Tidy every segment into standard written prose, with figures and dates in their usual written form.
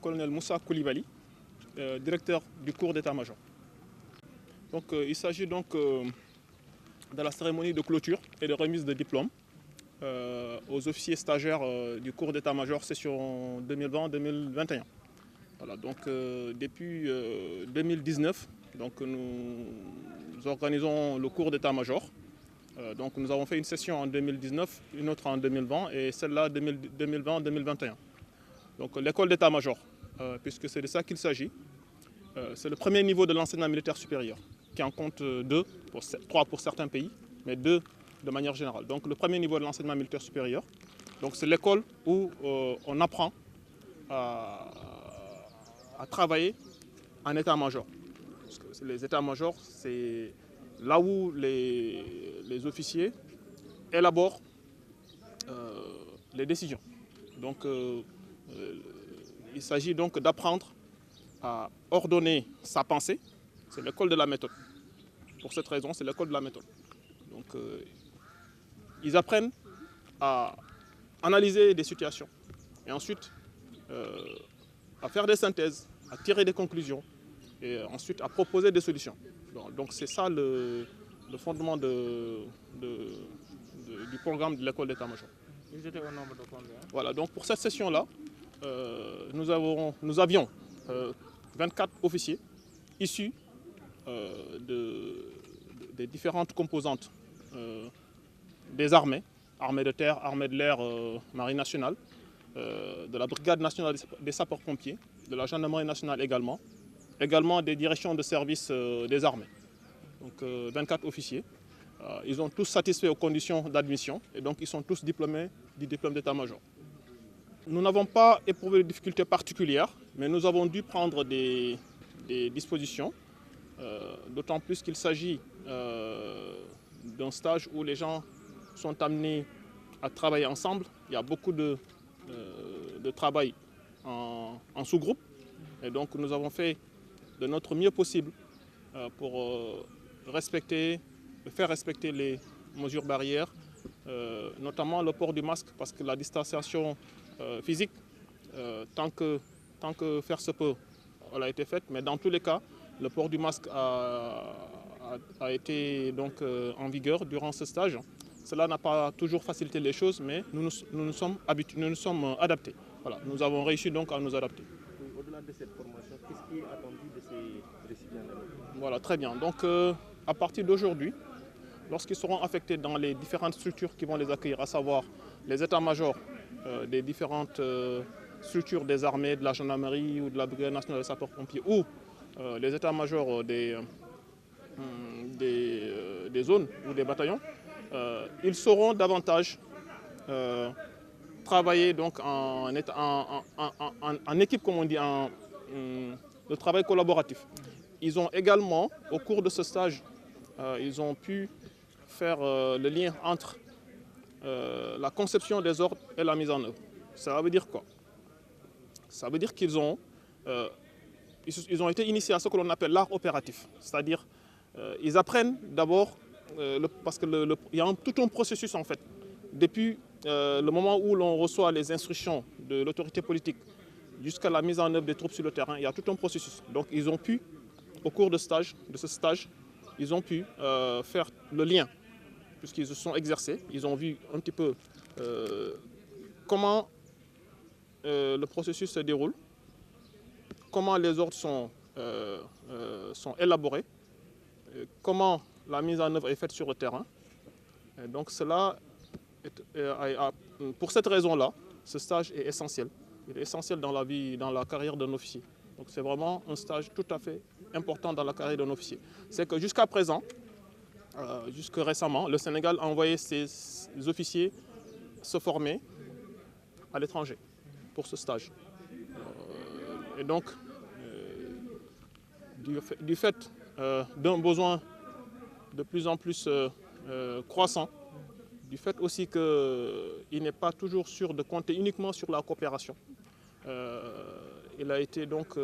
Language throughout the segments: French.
colonel Moussa Koulibaly, directeur du cours d'état-major. Donc, il s'agit donc de la cérémonie de clôture et de remise de diplôme aux officiers stagiaires du cours d'état-major session 2020-2021. Voilà, donc depuis 2019, donc, nous organisons le cours d'état-major. Donc nous avons fait une session en 2019, une autre en 2020 et celle-là 2020-2021. Donc l'école d'état-major, puisque c'est de ça qu'il s'agit, c'est le premier niveau de l'enseignement militaire supérieur, qui en compte trois pour certains pays, mais deux de manière générale. Donc le premier niveau de l'enseignement militaire supérieur, donc c'est l'école où on apprend à travailler en état-major. Parce que les états-majors, c'est là où les officiers élaborent les décisions. Donc il s'agit donc d'apprendre à ordonner sa pensée. C'est l'école de la méthode. Pour cette raison, c'est l'école de la méthode. Donc ils apprennent à analyser des situations et ensuite à faire des synthèses, à tirer des conclusions et ensuite à proposer des solutions. Donc c'est ça le fondement du programme de l'école d'état-major. Ils étaient au nombre de combien? Voilà, donc pour cette session-là, nous avions 24 officiers issus des différentes composantes des armées, armée de terre, armée de l'air, marine nationale, de la brigade nationale des sapeurs-pompiers, de la gendarmerie nationale également des directions de service des armées. Donc 24 officiers. Ils ont tous satisfait aux conditions d'admission et donc ils sont tous diplômés du diplôme d'état-major. Nous n'avons pas éprouvé de difficultés particulières, mais nous avons dû prendre des dispositions, d'autant plus qu'il s'agit d'un stage où les gens sont amenés à travailler ensemble. Il y a beaucoup de travail en sous-groupe et donc nous avons fait de notre mieux possible pour faire respecter les mesures barrières, notamment le port du masque, parce que la distanciation physique, tant que faire se peut, elle a été faite, mais dans tous les cas, le port du masque a été donc en vigueur durant ce stage. Cela n'a pas toujours facilité les choses, mais nous nous sommes adaptés. Voilà, nous avons réussi donc à nous adapter. Au-delà de cette formation, qu'est-ce qui est attendu de ces récipiendaires? Voilà, très bien. Donc à partir d'aujourd'hui, lorsqu'ils seront affectés dans les différentes structures qui vont les accueillir, à savoir les états-majors des différentes structures des armées, de la gendarmerie ou de la brigade nationale des sapeurs-pompiers, ou les états-majors des zones ou des bataillons, ils sauront davantage travailler donc en équipe, comme on dit, le travail collaboratif. Ils ont également, au cours de ce stage, ils ont pu faire le lien entre la conception des ordres et la mise en œuvre. Ça veut dire quoi? Ça veut dire qu'ils ont été initiés à ce que l'on appelle l'art opératif. C'est-à-dire ils apprennent d'abord, parce qu'il y a tout un processus en fait, depuis le moment où l'on reçoit les instructions de l'autorité politique jusqu'à la mise en œuvre des troupes sur le terrain, il y a tout un processus. Donc ils ont pu, au cours de ce stage, ils ont pu faire le lien, puisqu'ils se sont exercés, ils ont vu un petit peu comment le processus se déroule, comment les ordres sont élaborés, comment la mise en œuvre est faite sur le terrain. Et donc cela, pour cette raison-là, ce stage est essentiel. Il est essentiel dans la vie, dans la carrière d'un officier. Donc c'est vraiment un stage tout à fait important dans la carrière d'un officier. C'est que jusqu'à présent, jusque récemment, le Sénégal a envoyé ses officiers se former à l'étranger pour ce stage. Et donc, du fait d'un besoin de plus en plus croissant, du fait aussi qu'il n'est pas toujours sûr de compter uniquement sur la coopération, il a été donc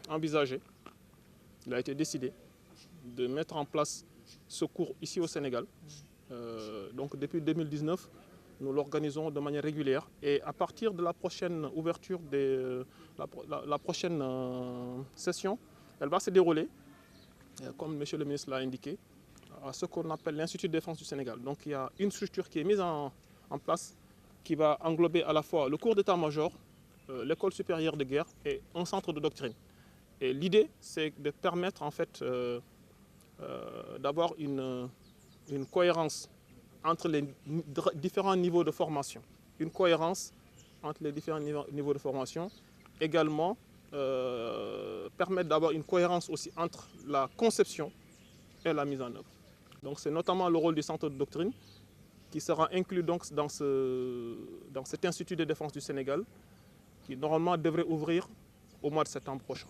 envisagé, il a été décidé de mettre en place ce cours ici au Sénégal. Donc depuis 2019, Nous l'organisons de manière régulière et à partir de la prochaine ouverture, la prochaine session, elle va se dérouler, comme M. le ministre l'a indiqué, à ce qu'on appelle l'Institut de défense du Sénégal. Donc il y a une structure qui est mise en place qui va englober à la fois le cours d'état-major, l'école supérieure de guerre et un centre de doctrine. Et l'idée, c'est de permettre en fait d'avoir une cohérence entre les différents niveaux de formation. Une cohérence entre les différents niveaux de formation. Également, permettre d'avoir une cohérence aussi entre la conception et la mise en œuvre. Donc c'est notamment le rôle du centre de doctrine qui sera inclus donc dans cet Institut de défense du Sénégal qui normalement devrait ouvrir au mois de septembre prochain.